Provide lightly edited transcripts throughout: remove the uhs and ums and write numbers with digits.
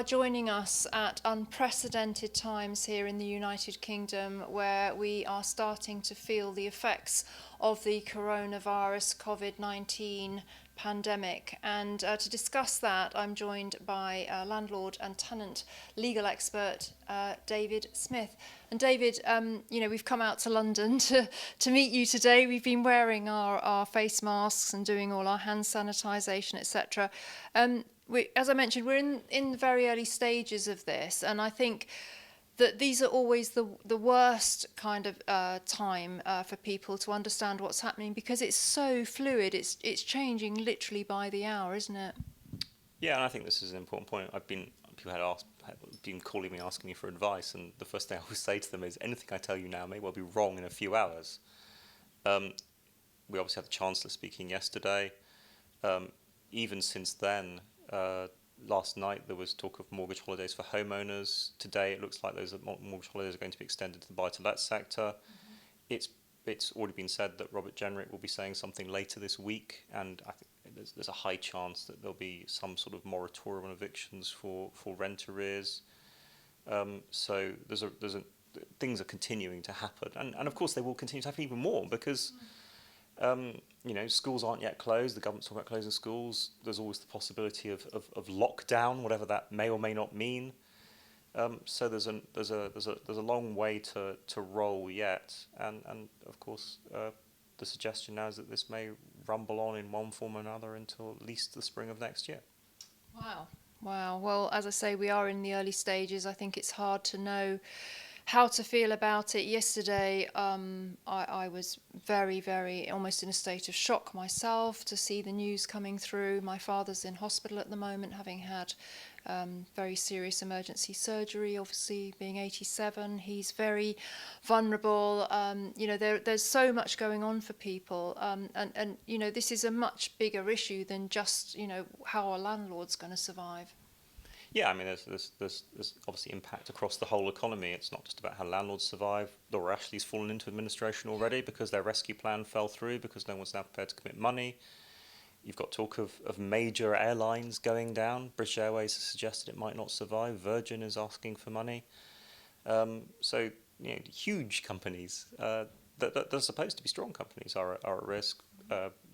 are joining us at unprecedented times here in the United Kingdom, where we are starting to feel the effects of the coronavirus COVID-19 pandemic. And to discuss that, I'm joined by landlord and tenant legal expert David Smith. And David, we've come out to London to meet you today. We've been wearing our face masks and doing all our hand sanitisation, etc. As I mentioned, we're in the very early stages of this, and I think that these are always the worst kind of time for people to understand what's happening, because it's so fluid. It's changing literally by the hour, isn't it? Yeah, and I think this is an important point. People had been calling me, asking me for advice, and the first thing I always say to them is, anything I tell you now may well be wrong in a few hours. We obviously had the Chancellor speaking yesterday. Even since then, last night there was talk of mortgage holidays for homeowners. Today it looks like those mortgage holidays are going to be extended to the buy-to-let sector. It's already been said that Robert Jenrick will be saying something later this week, and I think there's a high chance that there'll be some sort of moratorium on evictions for rent arrears. So things are continuing to happen, and of course they will continue to happen even more, because schools aren't yet closed. The government's talking about closing schools. There's always the possibility of lockdown, whatever that may or may not mean. So there's a long way to roll yet, and of course the suggestion now is that this may rumble on in one form or another until at least the spring of next year. Wow. Well, as I say, we are in the early stages. I think it's hard to know how to feel about it. Yesterday, I was very, very almost in a state of shock myself to see the news coming through. My father's in hospital at the moment, having had very serious emergency surgery, obviously being 87. He's very vulnerable. There's so much going on for people. And this is a much bigger issue than just, how a landlord's going to survive. Yeah, I mean, there's obviously impact across the whole economy. It's not just about how landlords survive. Laura Ashley's fallen into administration already because their rescue plan fell through, because no one's now prepared to commit money. You've got talk of major airlines going down. British Airways has suggested it might not survive. Virgin is asking for money. So huge companies that are supposed to be strong companies are at risk.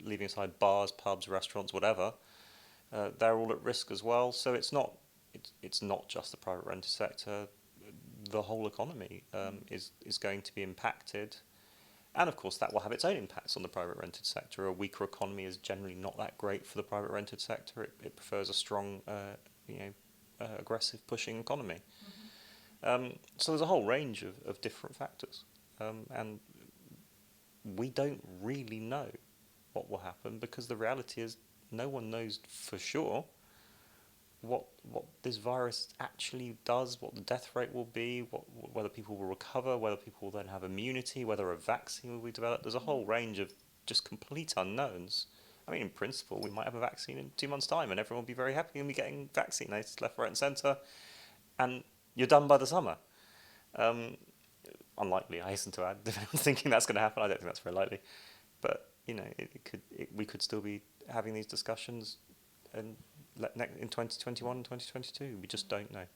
Leaving aside bars, pubs, restaurants, whatever, they're all at risk as well. So it's not just the private rented sector. The whole economy is going to be impacted. And of course, that will have its own impacts on the private rented sector. A weaker economy is generally not that great for the private rented sector. It prefers a strong, aggressive pushing economy. So there's a whole range of different factors. And we don't really know what will happen, because the reality is no one knows for sure what this virus actually does, what the death rate will be, whether people will recover, whether people will then have immunity, whether a vaccine will be developed. There's a whole range of just complete unknowns. I mean, in principle, we might have a vaccine in 2 months' time, and everyone will be very happy and be getting vaccinated left, right, and centre, and you're done by the summer. Unlikely, I hasten to add. If anyone's thinking that's going to happen, I don't think that's very likely. But we could still be having these discussions in 2021 and 2022. We just don't know.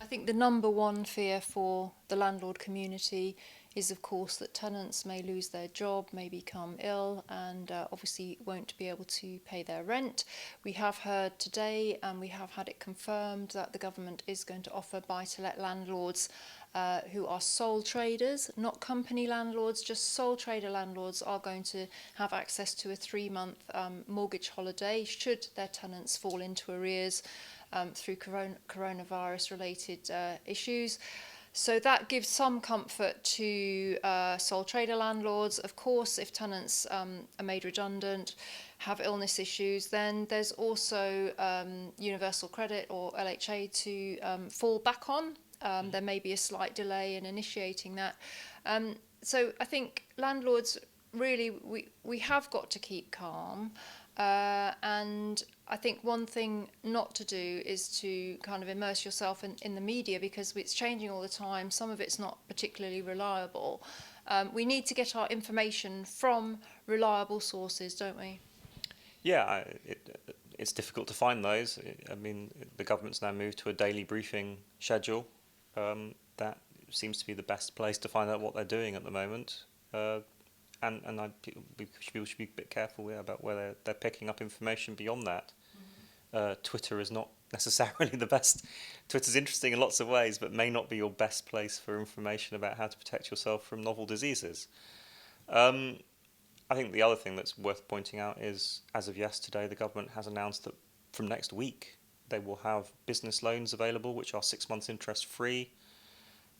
I think the number one fear for the landlord community is, of course, that tenants may lose their job, may become ill, and obviously won't be able to pay their rent. We have heard today, and we have had it confirmed, that the government is going to offer buy-to-let landlords who are sole traders, not company landlords, just sole trader landlords, are going to have access to a 3-month mortgage holiday should their tenants fall into arrears through coronavirus-related issues. So that gives some comfort to sole trader landlords. Of course, if tenants are made redundant, have illness issues, then there's also universal credit or LHA to fall back on. There may be a slight delay in initiating that. So I think landlords, really, we have got to keep calm. And I think one thing not to do is to kind of immerse yourself in the media, because it's changing all the time. Some of it's not particularly reliable. We need to get our information from reliable sources, don't we? Yeah, it's difficult to find those. I mean, the government's now moved to a daily briefing schedule. That seems to be the best place to find out what they're doing at the moment. People should be a bit careful about where they're picking up information beyond that. Twitter is not necessarily the best. Twitter's interesting in lots of ways, but may not be your best place for information about how to protect yourself from novel diseases. I think the other thing that's worth pointing out is, as of yesterday, the government has announced that from next week they will have business loans available, which are 6 months interest free.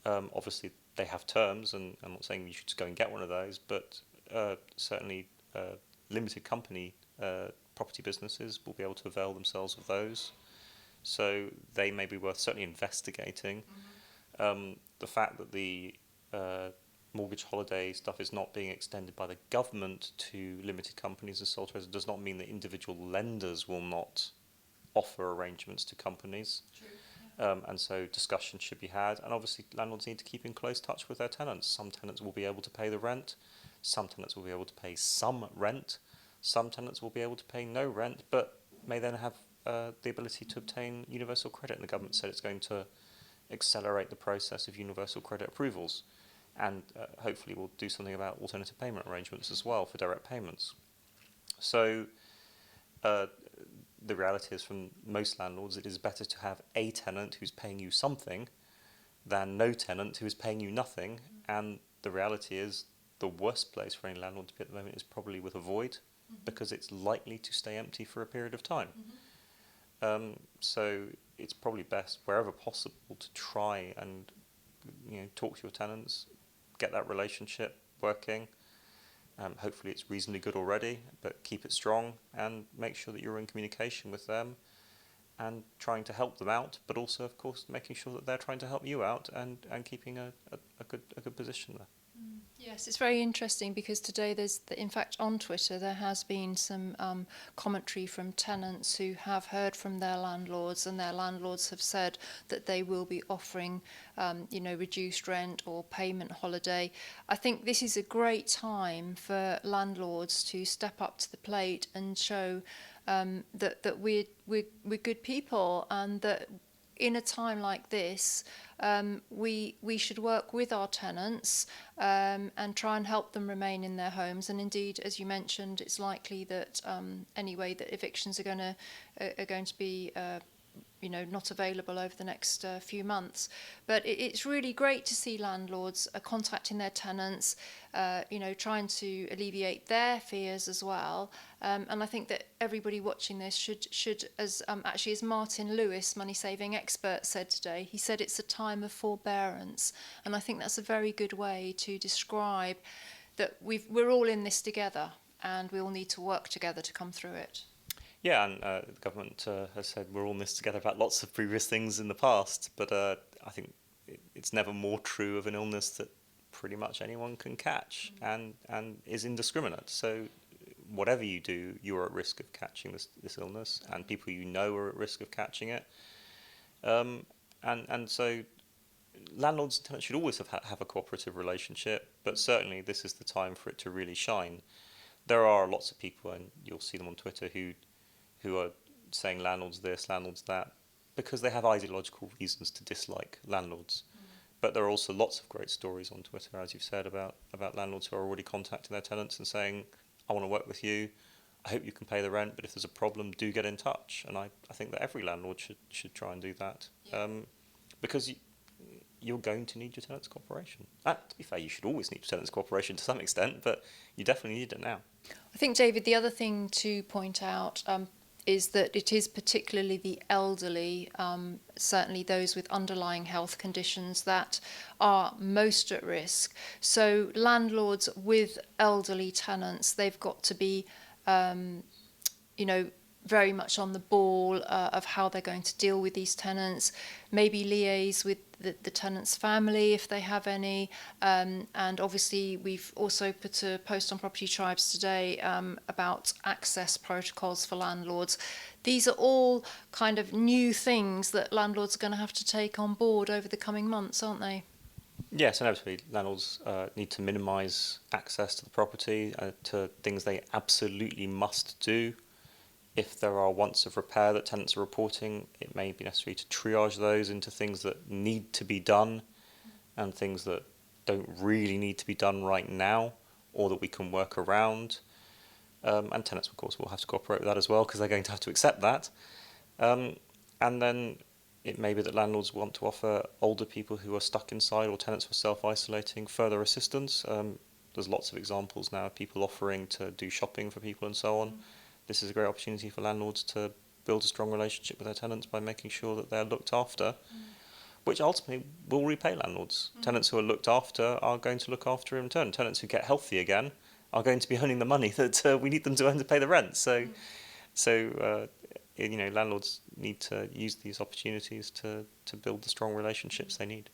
Obviously, they have terms, and I'm not saying you should just go and get one of those, but certainly limited company property businesses will be able to avail themselves of those. So they may be worth certainly investigating. The fact that the mortgage holiday stuff is not being extended by the government to limited companies as sole traders does not mean that individual lenders will not offer arrangements to companies. True. And so discussion should be had, and obviously landlords need to keep in close touch with their tenants. Some tenants will be able to pay the rent, some tenants will be able to pay some rent, some tenants will be able to pay no rent, but may then have the ability to obtain universal credit, and the government said it's going to accelerate the process of universal credit approvals, and hopefully we'll do something about alternative payment arrangements as well for direct payments. So the reality is, from most landlords, it is better to have a tenant who's paying you something than no tenant who is paying you nothing. And the reality is, the worst place for any landlord to be at the moment is probably with a void, because it's likely to stay empty for a period of time. So it's probably best, wherever possible, to try and talk to your tenants, get that relationship working. Hopefully it's reasonably good already, but keep it strong and make sure that you're in communication with them and trying to help them out, but also, of course, making sure that they're trying to help you out and keeping a good position there. Yes, it's very interesting because today in fact, on Twitter there has been some commentary from tenants who have heard from their landlords, and their landlords have said that they will be offering, reduced rent or payment holiday. I think this is a great time for landlords to step up to the plate and show that we're good people, and that in a time like this, we should work with our tenants and try and help them remain in their homes. And indeed, as you mentioned, it's likely that anyway that evictions are going to be not available over the next few months. But it's really great to see landlords contacting their tenants, trying to alleviate their fears as well. And I think that everybody watching this should as Martin Lewis, money saving expert, said today, he said it's a time of forbearance. And I think that's a very good way to describe that we're all in this together, and we all need to work together to come through it. Yeah, and the government has said we're all in this together about lots of previous things in the past, but I think it's never more true of an illness that pretty much anyone can catch and is indiscriminate. So whatever you do, you're at risk of catching this illness, and people you know are at risk of catching it. And so landlords and tenants should always have a cooperative relationship, but certainly this is the time for it to really shine. There are lots of people, and you'll see them on Twitter, who are saying landlords this, landlords that, because they have ideological reasons to dislike landlords. But there are also lots of great stories on Twitter, as you've said, about landlords who are already contacting their tenants and saying, I want to work with you, I hope you can pay the rent, but if there's a problem, do get in touch. And I think that every landlord should try and do that, because you're going to need your tenants' cooperation. To be fair, you should always need your tenants' cooperation to some extent, but you definitely need it now. I think, David, the other thing to point out is that it is particularly the elderly, certainly those with underlying health conditions, that are most at risk. So landlords with elderly tenants, they've got to be, very much on the ball of how they're going to deal with these tenants, maybe liaise with the tenant's family if they have any, and obviously we've also put a post on Property Tribes today about access protocols for landlords. These are all kind of new things that landlords are going to have to take on board over the coming months, aren't they? Yes, inevitably, landlords need to minimise access to the property, to things they absolutely must do. If there are wants of repair that tenants are reporting, it may be necessary to triage those into things that need to be done and things that don't really need to be done right now or that we can work around. And tenants, of course, will have to cooperate with that as well because they're going to have to accept that. And then it may be that landlords want to offer older people who are stuck inside or tenants who are self-isolating further assistance. There's lots of examples now of people offering to do shopping for people and so on. This is a great opportunity for landlords to build a strong relationship with their tenants by making sure that they're looked after, which ultimately will repay landlords. Tenants who are looked after are going to look after in turn. Tenants who get healthy again are going to be earning the money that we need them to earn to pay the rent. So landlords need to use these opportunities to build the strong relationships they need.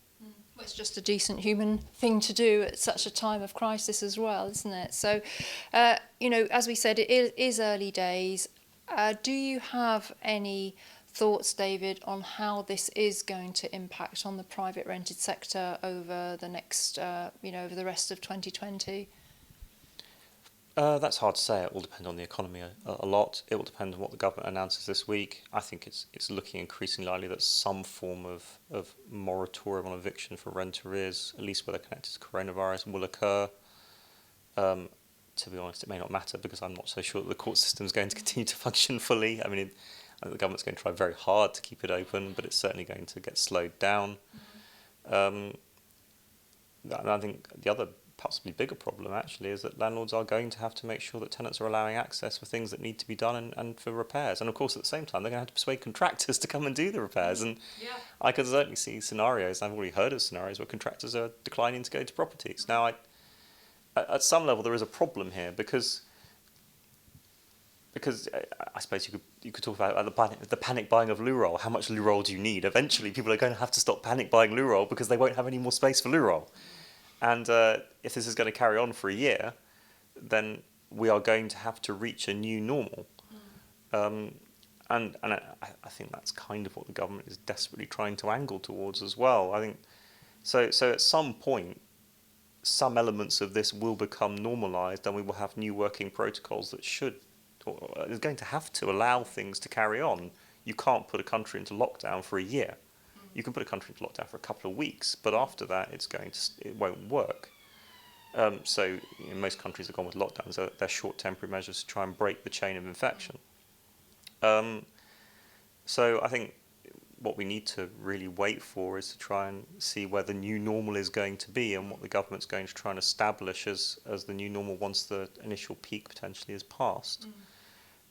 Well, it's just a decent human thing to do at such a time of crisis as well, isn't it? So, as we said, it is early days. Do you have any thoughts, David, on how this is going to impact on the private rented sector over the next, over the rest of 2020? That's hard to say. It will depend on the economy a lot. It will depend on what the government announces this week. I think it's looking increasingly likely that some form of moratorium on eviction for rent arrears, at least where they're connected to coronavirus, will occur. To be honest, it may not matter because I'm not so sure that the court system is going to continue to function fully. I think the government's going to try very hard to keep it open, but it's certainly going to get slowed down. And I think the other possibly bigger problem actually is that landlords are going to have to make sure that tenants are allowing access for things that need to be done and for repairs. And of course at the same time they're going to have to persuade contractors to come and do the repairs. And I could certainly see scenarios, I've already heard of scenarios where contractors are declining to go to properties. Now at some level there is a problem here because I suppose you could talk about the panic buying of loo roll. How much loo roll do you need? Eventually people are going to have to stop panic buying loo roll because they won't have any more space for loo roll. And if this is going to carry on for a year, then we are going to have to reach a new normal. And I think that's kind of what the government is desperately trying to angle towards as well. I think so at some point, some elements of this will become normalised and we will have new working protocols that is going to have to allow things to carry on. You can't put a country into lockdown for a year. You can put a country into lockdown for a couple of weeks, but after that, it won't work. Most countries have gone with lockdowns. They're short temporary measures to try and break the chain of infection. So I think what we need to really wait for is to try and see where the new normal is going to be and what the government's going to try and establish as the new normal once the initial peak potentially is passed.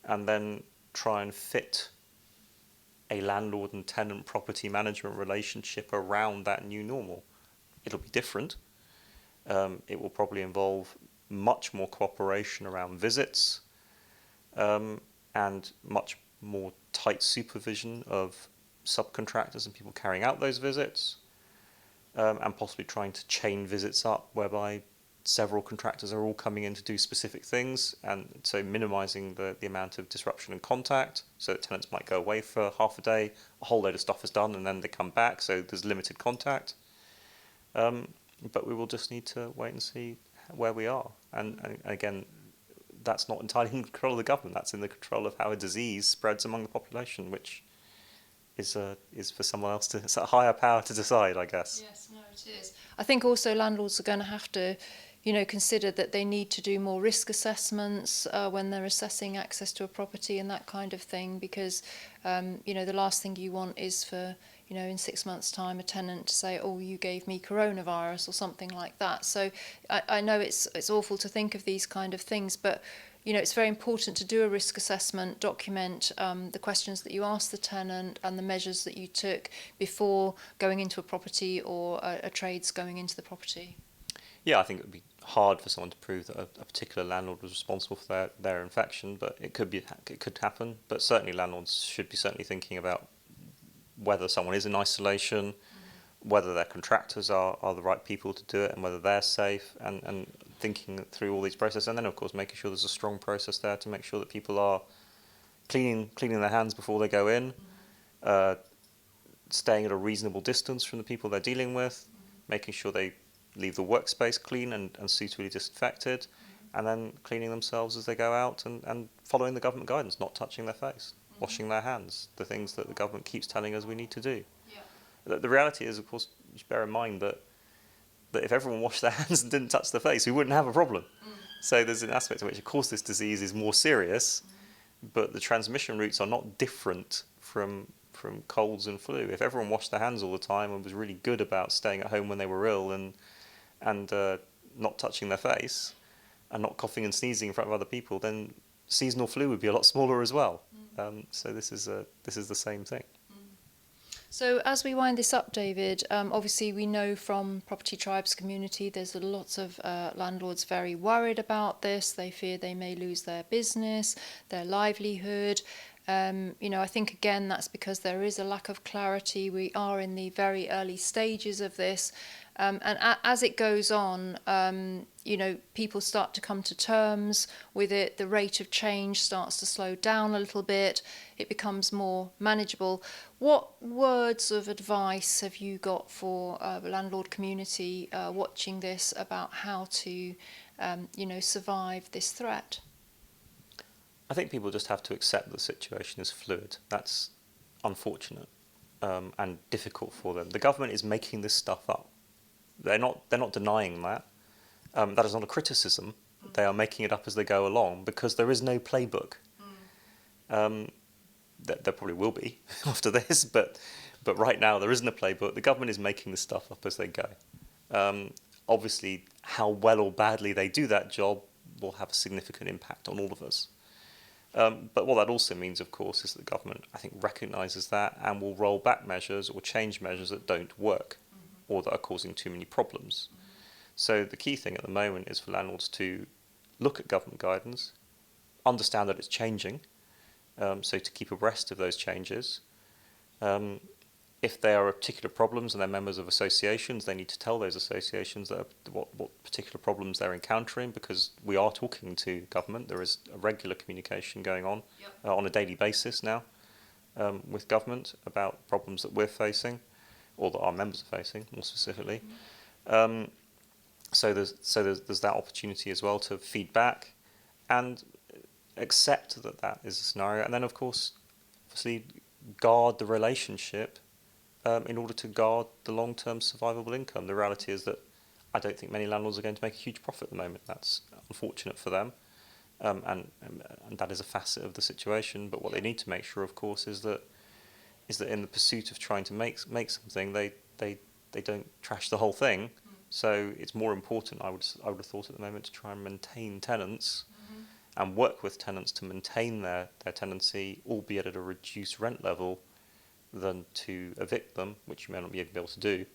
And then try and fit a landlord and tenant property management relationship around that new normal. It'll be different. It will probably involve much more cooperation around visits and much more tight supervision of subcontractors and people carrying out those visits and possibly trying to chain visits up whereby several contractors are all coming in to do specific things, and so minimising the amount of disruption and contact, so that tenants might go away for half a day, a whole load of stuff is done, and then they come back, so there's limited contact. But we will just need to wait and see where we are. And again, that's not entirely in control of the government, that's in the control of how a disease spreads among the population, which is for someone else it's a higher power to decide, I guess. Yes, no, it is. I think also landlords are going to have to consider that they need to do more risk assessments when they're assessing access to a property and that kind of thing, because the last thing you want is for in 6 months' time a tenant to say, oh, you gave me coronavirus or something like that. So I know it's awful to think of these kind of things, but it's very important to do a risk assessment, document the questions that you asked the tenant and the measures that you took before going into a property or a trade's going into the property. Yeah, I think it would be hard for someone to prove that a particular landlord was responsible for their infection, but it could happen. But certainly landlords should be certainly thinking about whether someone is in isolation, whether their contractors are the right people to do it, and whether they're safe, and thinking through all these processes, and then of course making sure there's a strong process there to make sure that people are cleaning their hands before they go in, staying at a reasonable distance from the people they're dealing with, making sure they leave the workspace clean and suitably disinfected, and then cleaning themselves as they go out and following the government guidance, not touching their face, washing their hands, the things that the government keeps telling us we need to do. Yeah. The reality is, of course, you should bear in mind that if everyone washed their hands and didn't touch their face, we wouldn't have a problem. So there's an aspect in which, of course, this disease is more serious, but the transmission routes are not different from colds and flu. If everyone washed their hands all the time and was really good about staying at home when they were ill and not touching their face and not coughing and sneezing in front of other people, then seasonal flu would be a lot smaller as well. So this is the same thing. So as we wind this up, David, obviously we know from Property Tribes community there's lots of landlords very worried about this. They fear they may lose their business, their livelihood. I think again that's because there is a lack of clarity. We are in the very early stages of this. As it goes on, people start to come to terms with it. The rate of change starts to slow down a little bit. It becomes more manageable. What words of advice have you got for the landlord community watching this about how to, survive this threat? I think people just have to accept the situation is fluid. That's unfortunate and difficult for them. The government is making this stuff up. They're not denying that. That is not a criticism. They are making it up as they go along because there is no playbook. There probably will be after this, but right now there isn't a playbook. The government is making this stuff up as they go. Obviously, how well or badly they do that job will have a significant impact on all of us. But what that also means, of course, is that the government, I think, recognises that and will roll back measures or change measures that don't work or that are causing too many problems. So the key thing at the moment is for landlords to look at government guidance, understand that it's changing, so to keep abreast of those changes. If there are particular problems and they're members of associations, they need to tell those associations that what particular problems they're encountering, because we are talking to government. There is a regular communication going on on a daily basis now with government about problems that we're facing, or that our members are facing, more specifically. So there's that opportunity as well to feed back and accept that is a scenario, and then of course, obviously, guard the relationship in order to guard the long-term survivable income. The reality is that I don't think many landlords are going to make a huge profit at the moment. That's unfortunate for them, and that is a facet of the situation. But what they need to make sure, of course, is that in the pursuit of trying to make something, they don't trash the whole thing. So it's more important, I would have thought at the moment, to try and maintain tenants and work with tenants to maintain their tenancy, albeit at a reduced rent level, than to evict them, which you may not be able to do,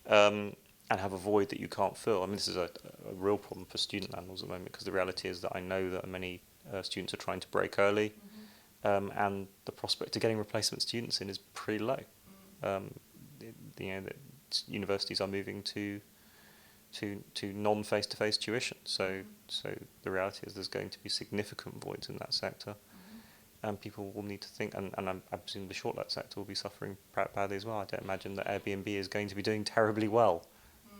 and have a void that you can't fill. I mean, this is a real problem for student landlords at the moment, because the reality is that I know that many students are trying to break early, and the prospect of getting replacement students in is pretty low. The universities are moving to non-face-to-face tuition, so the reality is there's going to be significant voids in that sector. And people will need to think, and I presume the short-let sector will be suffering badly as well. I don't imagine that Airbnb is going to be doing terribly well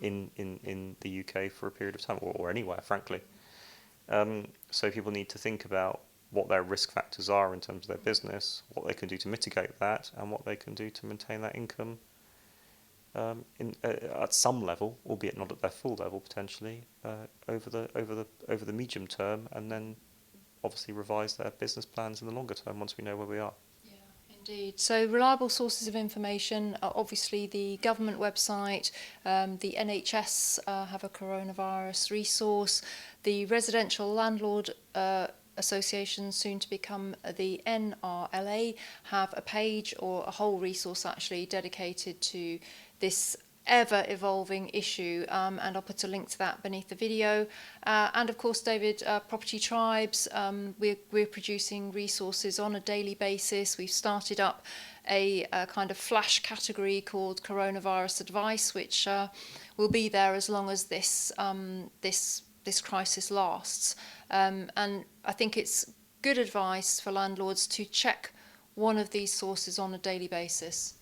in the UK for a period of time, or anywhere, frankly. So people need to think about what their risk factors are in terms of their business, what they can do to mitigate that, and what they can do to maintain that income at some level, albeit not at their full level potentially, over the medium term, and then obviously revise their business plans in the longer term once we know where we are. Yeah, indeed. So reliable sources of information, obviously the government website, the NHS have a coronavirus resource, the residential landlord association, soon to become the NRLA, have a page, or a whole resource actually dedicated to this ever-evolving issue, and I'll put a link to that beneath the video. And of course, David, Property Tribes, we're producing resources on a daily basis. We've started up a kind of flash category called Coronavirus Advice, which will be there as long as this crisis lasts. And I think it's good advice for landlords to check one of these sources on a daily basis.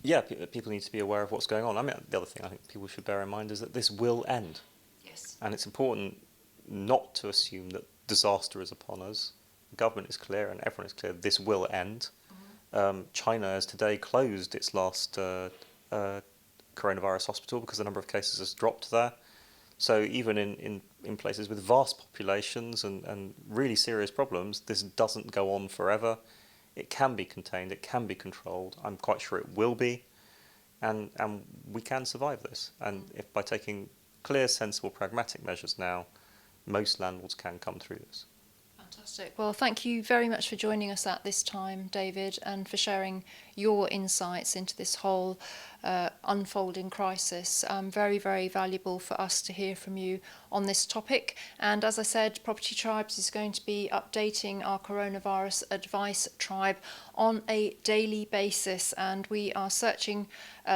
Yeah, people need to be aware of what's going on. I mean, the other thing I think people should bear in mind is that this will end. Yes. And it's important not to assume that disaster is upon us. The government is clear and everyone is clear this will end. China has today closed its last coronavirus hospital because the number of cases has dropped there. So even in places with vast populations and really serious problems, this doesn't go on forever. It can be contained, it can be controlled. I'm quite sure it will be. And we can survive this. And if by taking clear, sensible, pragmatic measures now, most landlords can come through this. Fantastic. Well, thank you very much for joining us at this time, David, and for sharing your insights into this whole unfolding crisis. Very, very valuable for us to hear from you on this topic. And as I said, Property Tribes is going to be updating our coronavirus advice tribe on a daily basis, and we are searching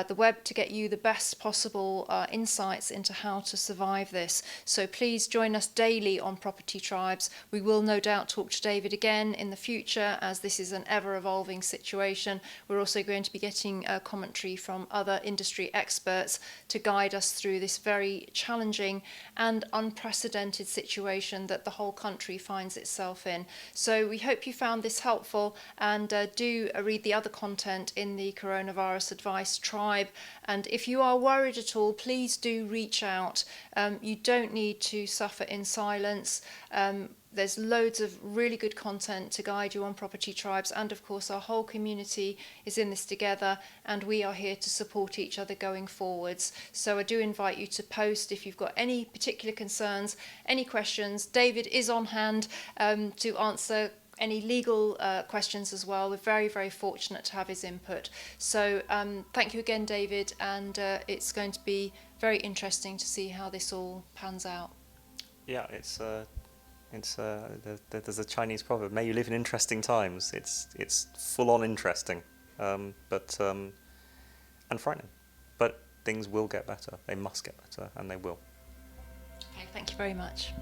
the web to get you the best possible insights into how to survive this. So please join us daily on Property Tribes. We will no doubt talk to David again in the future, as this is an ever-evolving situation. We're also going to be getting commentary from other industry experts to guide us through this very challenging and unprecedented situation that the whole country finds itself in. So we hope you found this helpful, and do read the other content in the Coronavirus Advice Tribe. And if you are worried at all, please do reach out. You don't need to suffer in silence. There's loads of really good content to guide you on Property Tribes, and of course our whole community is in this together, and we are here to support each other going forwards. So I do invite you to post if you've got any particular concerns, any questions. David is on hand to answer any legal questions as well. We're very, very fortunate to have his input. So thank you again, David, and it's going to be very interesting to see how this all pans out. Yeah, there's a Chinese proverb: "May you live in interesting times." It's full on interesting, and frightening. But things will get better. They must get better, and they will. Okay, thank you very much.